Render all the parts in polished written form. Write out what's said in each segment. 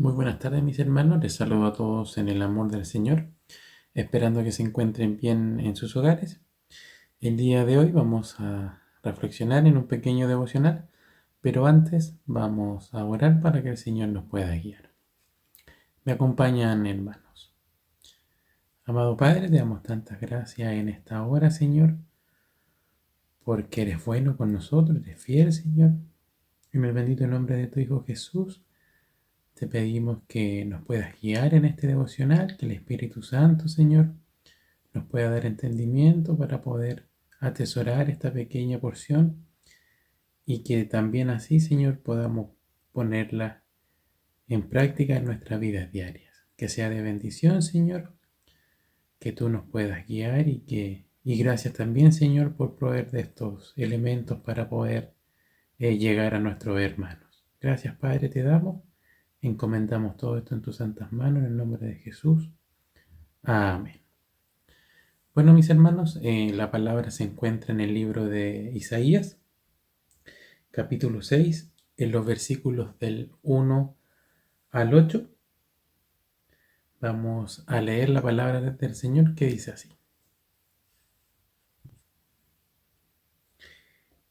Muy buenas tardes, mis hermanos. Les saludo a todos en el amor del Señor, esperando que se encuentren bien en sus hogares. El día de hoy vamos a reflexionar en un pequeño devocional, pero antes vamos a orar para que el Señor nos pueda guiar. Me acompañan, hermanos. Amado Padre, te damos tantas gracias en esta hora, Señor, porque eres bueno con nosotros, eres fiel, Señor. En el bendito nombre de tu Hijo Jesús, te pedimos que nos puedas guiar en este devocional, que el Espíritu Santo, Señor, nos pueda dar entendimiento para poder atesorar esta pequeña porción y que también así, Señor, podamos ponerla en práctica en nuestras vidas diarias. Que sea de bendición, Señor, que tú nos puedas guiar y gracias también, Señor, por proveer de estos elementos para poder llegar a nuestros hermanos. Gracias, Padre, te damos. Encomendamos todo esto en tus santas manos, en el nombre de Jesús. Amén. Bueno, mis hermanos, la palabra se encuentra en el libro de Isaías, capítulo 6, en los versículos del 1 al 8. Vamos a leer la palabra del Señor que dice así.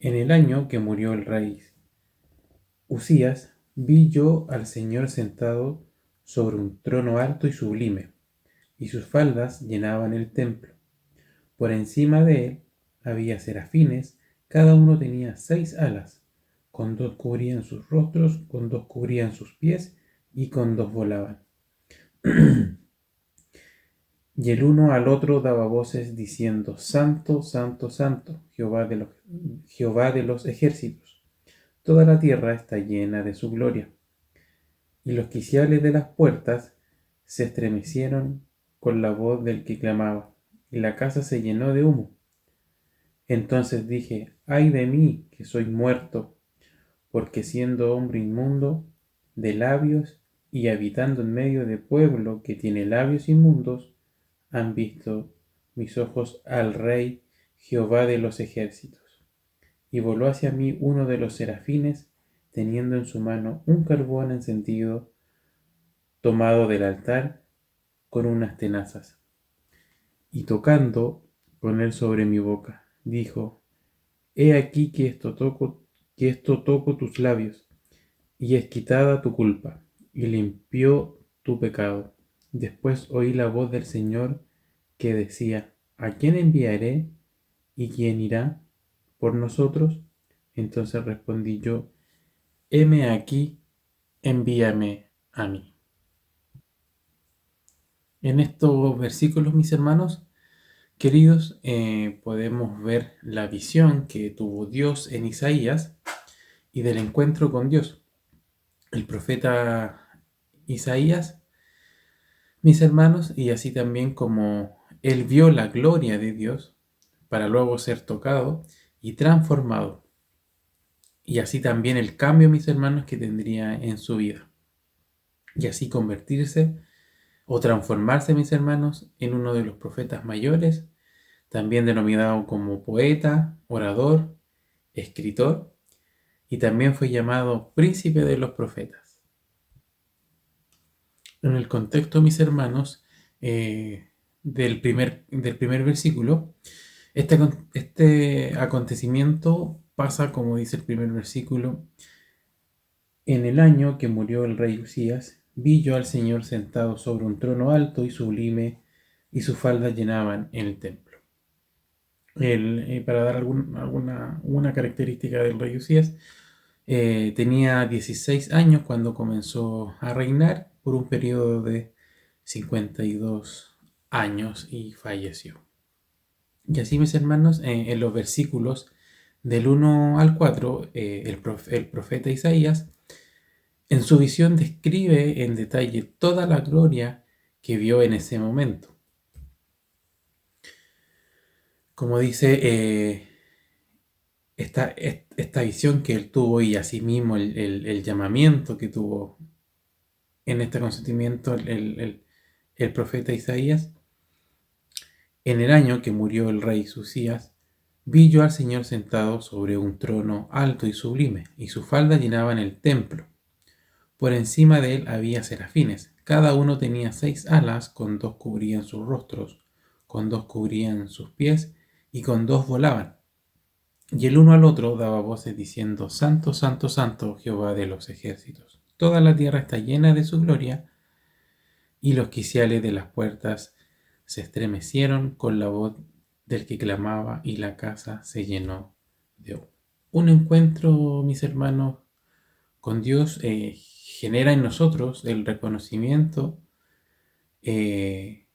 En el año que murió el rey Usías, vi yo al Señor sentado sobre un trono alto y sublime, y sus faldas llenaban el templo. Por encima de él había serafines, cada uno tenía 6 alas, con 2 cubrían sus rostros, con 2 cubrían sus pies, y con 2 volaban. Y el uno al otro daba voces diciendo: Santo, Santo, Santo, Jehová de los ejércitos. Toda la tierra está llena de su gloria. Y los quiciales de las puertas se estremecieron con la voz del que clamaba, y la casa se llenó de humo. Entonces dije: ay de mí, que soy muerto, porque siendo hombre inmundo de labios y habitando en medio de pueblo que tiene labios inmundos, han visto mis ojos al Rey Jehová de los ejércitos. Y voló hacia mí uno de los serafines, teniendo en su mano un carbón encendido, tomado del altar con unas tenazas, y tocando con él sobre mi boca, dijo: he aquí que esto toco tus labios, y es quitada tu culpa, y limpió tu pecado. Después oí la voz del Señor que decía: ¿a quién enviaré? ¿Y quién irá por nosotros? Entonces respondí yo: heme aquí, envíame a mí. En estos versículos, mis hermanos queridos, podemos ver la visión que tuvo Dios en Isaías y del encuentro con Dios. El profeta Isaías, mis hermanos, y así también como él vio la gloria de Dios para luego ser tocado y transformado, y así también el cambio, mis hermanos, que tendría en su vida, y así convertirse o transformarse, mis hermanos, en uno de los profetas mayores, también denominado como poeta, orador, escritor, y también fue llamado príncipe de los profetas. En el contexto, mis hermanos, del primer versículo, este acontecimiento pasa, como dice el primer versículo: en el año que murió el rey Usías, vi yo al Señor sentado sobre un trono alto y sublime, y sus faldas llenaban el templo. Para dar una característica del rey Usías, tenía 16 años cuando comenzó a reinar por un periodo de 52 años y falleció. Y así, mis hermanos, en los versículos del 1 al 4, el profeta Isaías, en su visión, describe en detalle toda la gloria que vio en ese momento. Como dice, esta visión que él tuvo, y asimismo el llamamiento que tuvo en este consentimiento el profeta Isaías: en el año que murió el rey Usías, vi yo al Señor sentado sobre un trono alto y sublime, y sus faldas llenaban el templo. Por encima de él había serafines. Cada uno tenía 6 alas, con 2 cubrían sus rostros, con 2 cubrían sus pies, y con 2 volaban. Y el uno al otro daba voces diciendo: Santo, Santo, Santo, Jehová de los ejércitos. Toda la tierra está llena de su gloria. Y los quiciales de las puertas se estremecieron con la voz del que clamaba, y la casa se llenó de humo. Un encuentro, mis hermanos, con Dios genera en nosotros el reconocimiento de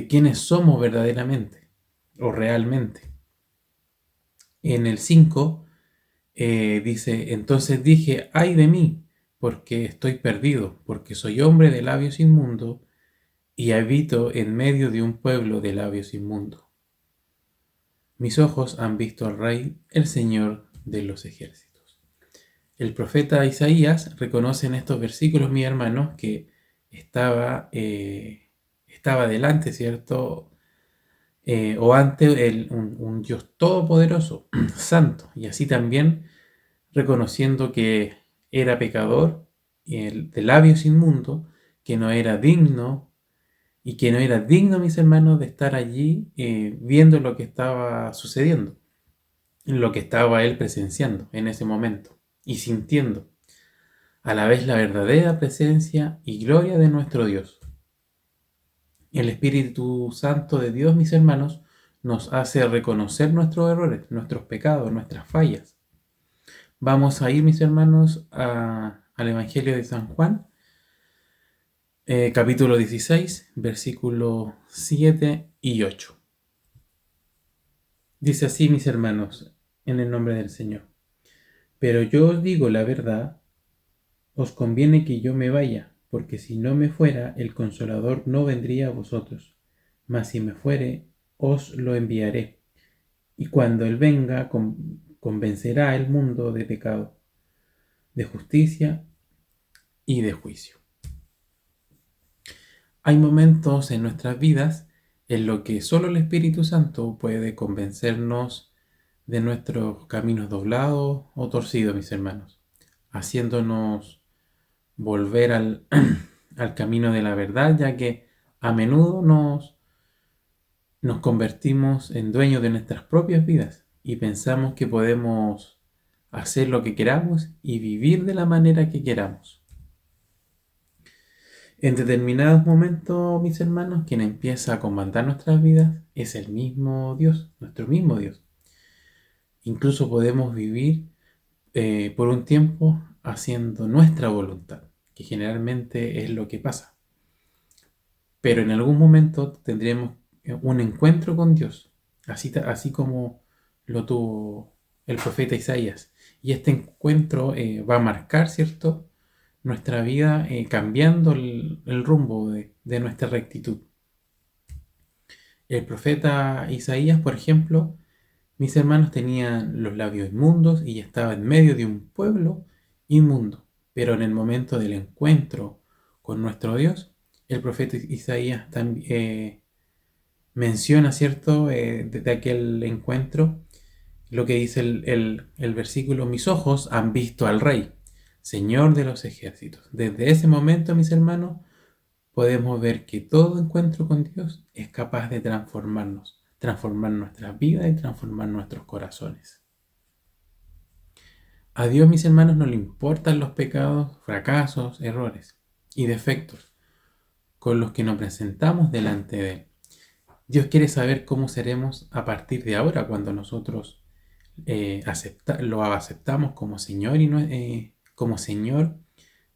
quiénes somos verdaderamente o realmente. En el 5 dice: entonces dije, ay de mí, porque estoy perdido, porque soy hombre de labios inmundos y habito en medio de un pueblo de labios inmundos. Mis ojos han visto al Rey, el Señor de los ejércitos. El profeta Isaías reconoce en estos versículos, mis hermanos, que estaba delante, ¿cierto? O ante un Dios todopoderoso, santo, y así también reconociendo que era pecador, de labios inmundos, que no era digno, y que no era digno, mis hermanos, de estar allí viendo lo que estaba sucediendo, lo que estaba él presenciando en ese momento y sintiendo a la vez la verdadera presencia y gloria de nuestro Dios. El Espíritu Santo de Dios, mis hermanos, nos hace reconocer nuestros errores, nuestros pecados, nuestras fallas. Vamos a ir, mis hermanos, al Evangelio de San Juan, capítulo 16, versículos 7 y 8. Dice así, mis hermanos, en el nombre del Señor: pero yo os digo la verdad, os conviene que yo me vaya, porque si no me fuera, el Consolador no vendría a vosotros, mas si me fuere, os lo enviaré. Y cuando Él venga, convencerá al mundo de pecado, de justicia y de juicio. Hay momentos en nuestras vidas en los que solo el Espíritu Santo puede convencernos de nuestros caminos doblados o torcidos, mis hermanos, haciéndonos volver al camino de la verdad, ya que a menudo nos convertimos en dueños de nuestras propias vidas y pensamos que podemos hacer lo que queramos y vivir de la manera que queramos. En determinados momentos, mis hermanos, quien empieza a comandar nuestras vidas es el mismo Dios, nuestro mismo Dios. Incluso podemos vivir por un tiempo haciendo nuestra voluntad, que generalmente es lo que pasa. Pero en algún momento tendremos un encuentro con Dios, así como lo tuvo el profeta Isaías. Y este encuentro va a marcar, ¿cierto?, nuestra vida, cambiando el rumbo de nuestra rectitud. El profeta Isaías, por ejemplo, mis hermanos, tenían los labios inmundos y estaba en medio de un pueblo inmundo. Pero en el momento del encuentro con nuestro Dios, el profeta Isaías también menciona, ¿cierto?, de aquel encuentro, lo que dice el versículo: mis ojos han visto al Rey, Señor de los ejércitos. Desde ese momento, mis hermanos, podemos ver que todo encuentro con Dios es capaz de transformarnos, transformar nuestras vidas y transformar nuestros corazones. A Dios, mis hermanos, no le importan los pecados, fracasos, errores y defectos con los que nos presentamos delante de Él. Dios quiere saber cómo seremos a partir de ahora, cuando nosotros lo aceptamos como Señor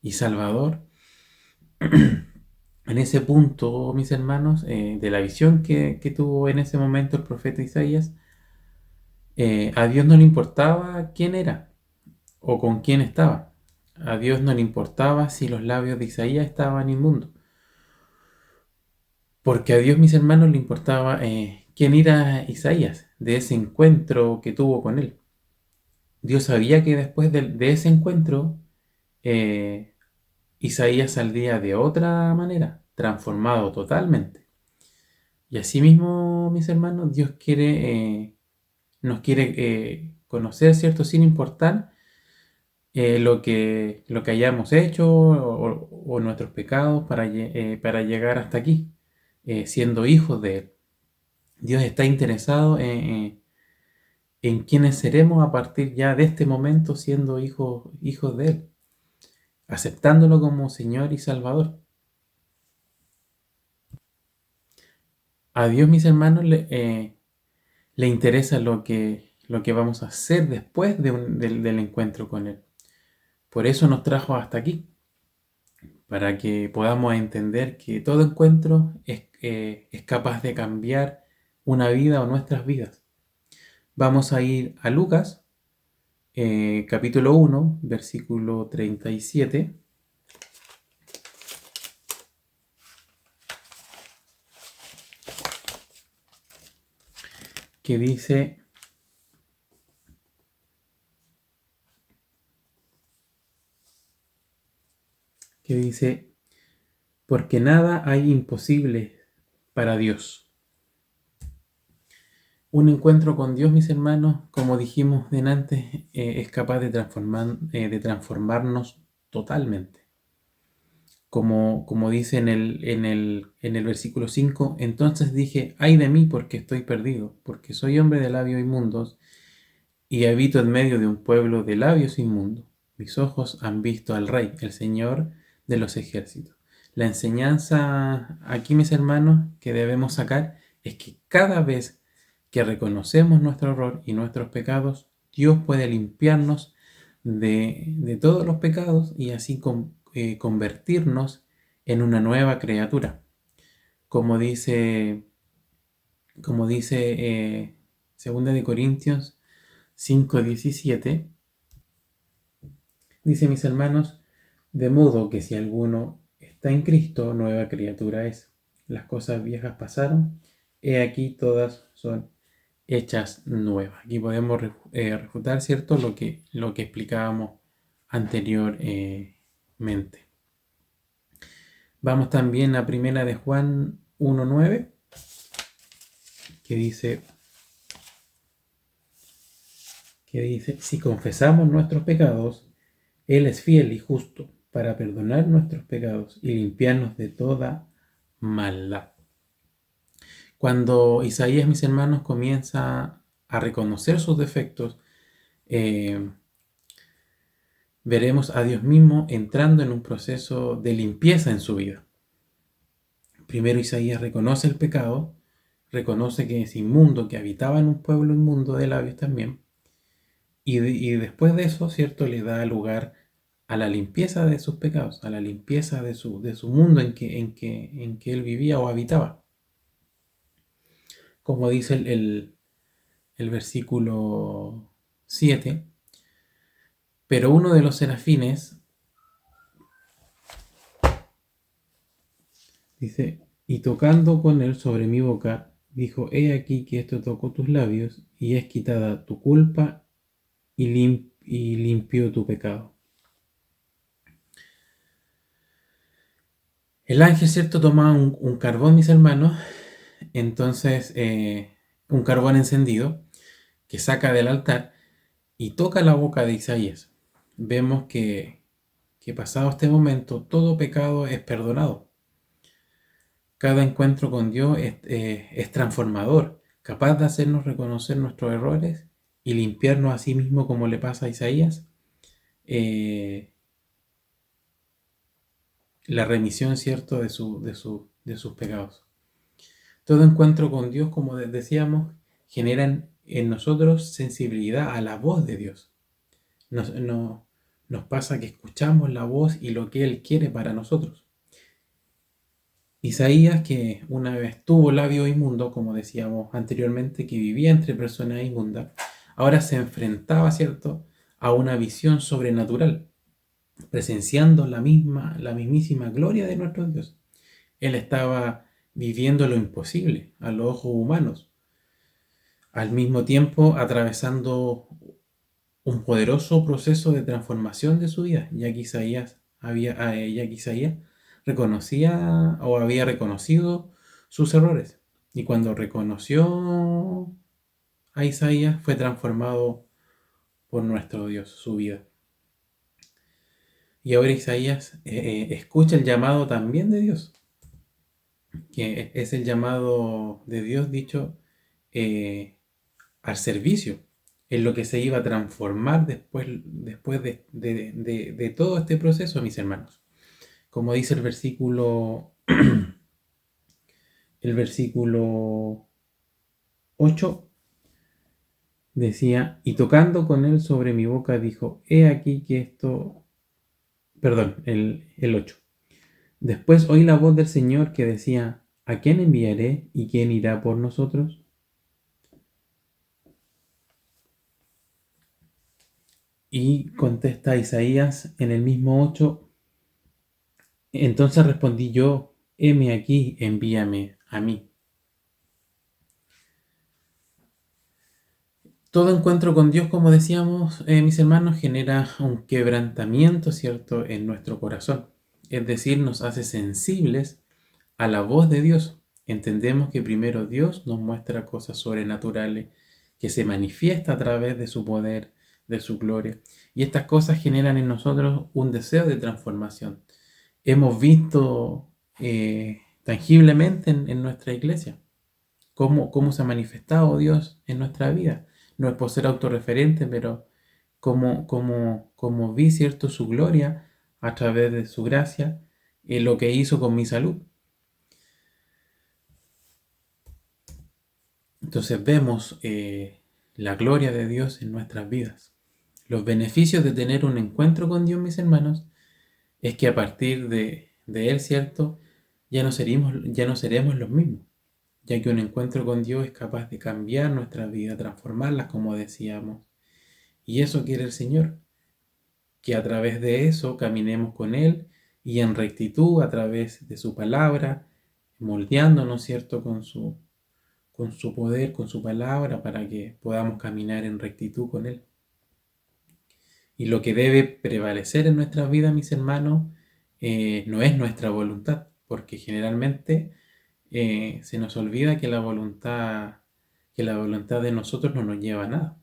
y Salvador. En ese punto, mis hermanos, de la visión que tuvo en ese momento el profeta Isaías, a Dios no le importaba quién era o con quién estaba. A Dios no le importaba si los labios de Isaías estaban inmundos. Porque a Dios, mis hermanos, le importaba quién era Isaías, de ese encuentro que tuvo con él. Dios sabía que después de ese encuentro, Isaías saldría de otra manera, transformado totalmente. Y asimismo, mis hermanos, Dios nos quiere conocer, ¿cierto?, sin importar lo que hayamos hecho o nuestros pecados para llegar hasta aquí, siendo hijos de Él. Dios está interesado en quiénes seremos a partir ya de este momento siendo hijos de Él, aceptándolo como Señor y Salvador. A Dios, mis hermanos, le interesa lo que vamos a hacer después del encuentro con Él. Por eso nos trajo hasta aquí, para que podamos entender que todo encuentro es capaz de cambiar una vida o nuestras vidas. Vamos a ir a Lucas, capítulo 1, versículo 37, que dice, porque nada hay imposible para Dios. Un encuentro con Dios, mis hermanos, como dijimos delante, es capaz de transformarnos totalmente. Como dice en el versículo 5, entonces dije, ay de mí porque estoy perdido, porque soy hombre de labios inmundos y habito en medio de un pueblo de labios inmundos. Mis ojos han visto al Rey, el Señor de los ejércitos. La enseñanza aquí, mis hermanos, que debemos sacar es que cada vez que reconocemos nuestro error y nuestros pecados, Dios puede limpiarnos de todos los pecados y así convertirnos en una nueva criatura. Como dice, como dice 2 de Corintios 5:17, dice, mis hermanos, de modo que si alguno está en Cristo, nueva criatura es. Las cosas viejas pasaron, he aquí todas son hechas nuevas. Aquí podemos refutar, ¿cierto?, lo que explicábamos anteriormente. Vamos también a Primera de Juan 1:9, que dice, si confesamos nuestros pecados, Él es fiel y justo para perdonar nuestros pecados y limpiarnos de toda maldad. Cuando Isaías, mis hermanos, comienza a reconocer sus defectos, veremos a Dios mismo entrando en un proceso de limpieza en su vida. Primero Isaías reconoce el pecado, reconoce que es inmundo, que habitaba en un pueblo inmundo de labios también, y después de eso, ¿cierto?, le da lugar a la limpieza de sus pecados, a la limpieza de su mundo en que él vivía o habitaba. Como dice el versículo 7, pero uno de los serafines dice, y tocando con él sobre mi boca, dijo, he aquí que esto tocó tus labios, y es quitada tu culpa y limpió tu pecado. El ángel, ¿cierto?, toma un carbón, mis hermanos, entonces un carbón encendido, que saca del altar y toca la boca de Isaías. Vemos que pasado este momento, todo pecado es perdonado. Cada encuentro con Dios es transformador, capaz de hacernos reconocer nuestros errores y limpiarnos a sí mismo, como le pasa a Isaías, la remisión, ¿cierto?, de sus pecados. Todo encuentro con Dios, como decíamos, genera en nosotros sensibilidad a la voz de Dios. Nos pasa que escuchamos la voz y lo que Él quiere para nosotros. Isaías, que una vez tuvo labio inmundo, como decíamos anteriormente, que vivía entre personas inmundas, ahora se enfrentaba, ¿cierto?, a una visión sobrenatural, presenciando la mismísima gloria de nuestro Dios. Él estaba viviendo lo imposible a los ojos humanos, al mismo tiempo atravesando un poderoso proceso de transformación de su vida, ya que Isaías reconocía o había reconocido sus errores. Y cuando reconoció a Isaías, fue transformado por nuestro Dios, su vida. Y ahora Isaías escucha el llamado también de Dios, que es el llamado de Dios dicho eh, al servicio, en lo que se iba a transformar después de todo este proceso, mis hermanos. Como dice el versículo 8 decía, y tocando con él sobre mi boca dijo, he aquí que esto, perdón, el 8. Después oí la voz del Señor que decía, ¿a quién enviaré y quién irá por nosotros? Y contesta Isaías en el mismo 8, entonces respondí yo, heme aquí, envíame a mí. Todo encuentro con Dios, como decíamos, mis hermanos, genera un quebrantamiento, ¿cierto?, en nuestro corazón. Es decir, nos hace sensibles a la voz de Dios. Entendemos que primero Dios nos muestra cosas sobrenaturales, que se manifiesta a través de su poder, de su gloria. Y estas cosas generan en nosotros un deseo de transformación. Hemos visto tangiblemente en nuestra iglesia cómo se ha manifestado Dios en nuestra vida. No es por ser autorreferente, pero como vi, ¿cierto?, su gloria a través de su gracia, lo que hizo con mi salud. Entonces vemos la gloria de Dios en nuestras vidas. Los beneficios de tener un encuentro con Dios, mis hermanos, es que a partir de Él, ¿cierto?, ya no seremos los mismos, ya que un encuentro con Dios es capaz de cambiar nuestra vida, transformarlas, como decíamos. Y eso quiere el Señor, que a través de eso caminemos con Él y en rectitud a través de su palabra, moldeándonos, ¿cierto?, con su poder, con su palabra, para que podamos caminar en rectitud con Él. Y lo que debe prevalecer en nuestras vidas, mis hermanos, no es nuestra voluntad, porque generalmente se nos olvida que que la voluntad de nosotros no nos lleva a nada,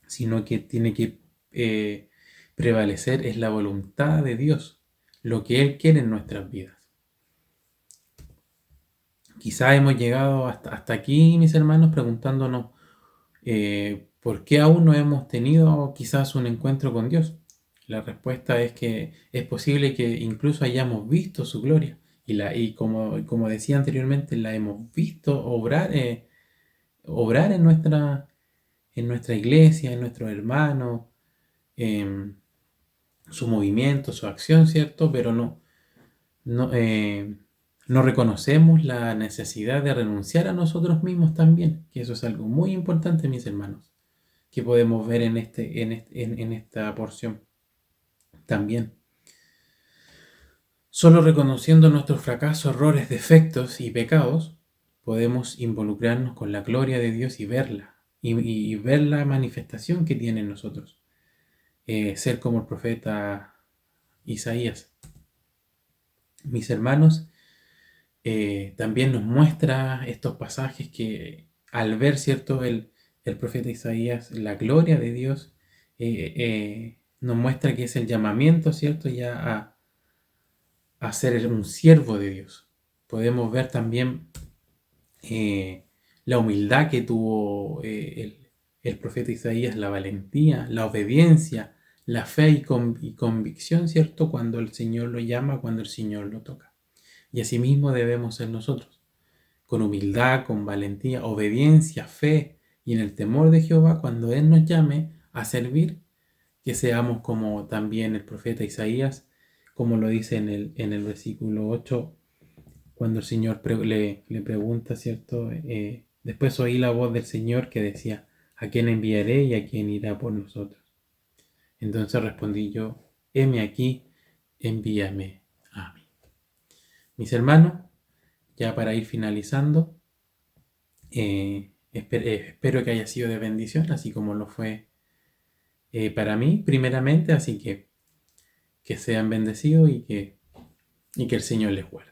sino que tiene que prevalecer es la voluntad de Dios, lo que Él quiere en nuestras vidas. Quizá hemos llegado hasta aquí, mis hermanos, preguntándonos ¿por qué aún no hemos tenido quizás un encuentro con Dios? La respuesta es que es posible que incluso hayamos visto su gloria y como decía anteriormente, la hemos visto obrar en nuestra iglesia, en nuestros hermanos, en su movimiento, su acción, ¿cierto? Pero no, no reconocemos la necesidad de renunciar a nosotros mismos también, que eso es algo muy importante, mis hermanos, que podemos ver en esta porción también. Solo reconociendo nuestros fracasos, errores, defectos y pecados, podemos involucrarnos con la gloria de Dios y verla, y ver la manifestación que tiene en nosotros. Ser como el profeta Isaías. Mis hermanos, también nos muestra estos pasajes que al ver, ¿cierto?, el profeta Isaías, la gloria de Dios, nos muestra que es el llamamiento, ¿cierto?, ya a ser un siervo de Dios. Podemos ver también la humildad que tuvo el profeta Isaías, la valentía, la obediencia, la fe y convicción, ¿cierto?, cuando el Señor lo llama, cuando el Señor lo toca. Y asimismo debemos ser nosotros, con humildad, con valentía, obediencia, fe y en el temor de Jehová, cuando Él nos llame a servir, que seamos como también el profeta Isaías, como lo dice en el versículo 8, cuando el Señor le pregunta, ¿cierto? Después oí la voz del Señor que decía, ¿a quién enviaré y a quién irá por nosotros? Entonces respondí yo, heme aquí, envíame a mí. Mis hermanos, ya para ir finalizando, espero que haya sido de bendición, así como lo fue para mí, primeramente, así que sean bendecidos y que el Señor les guarde.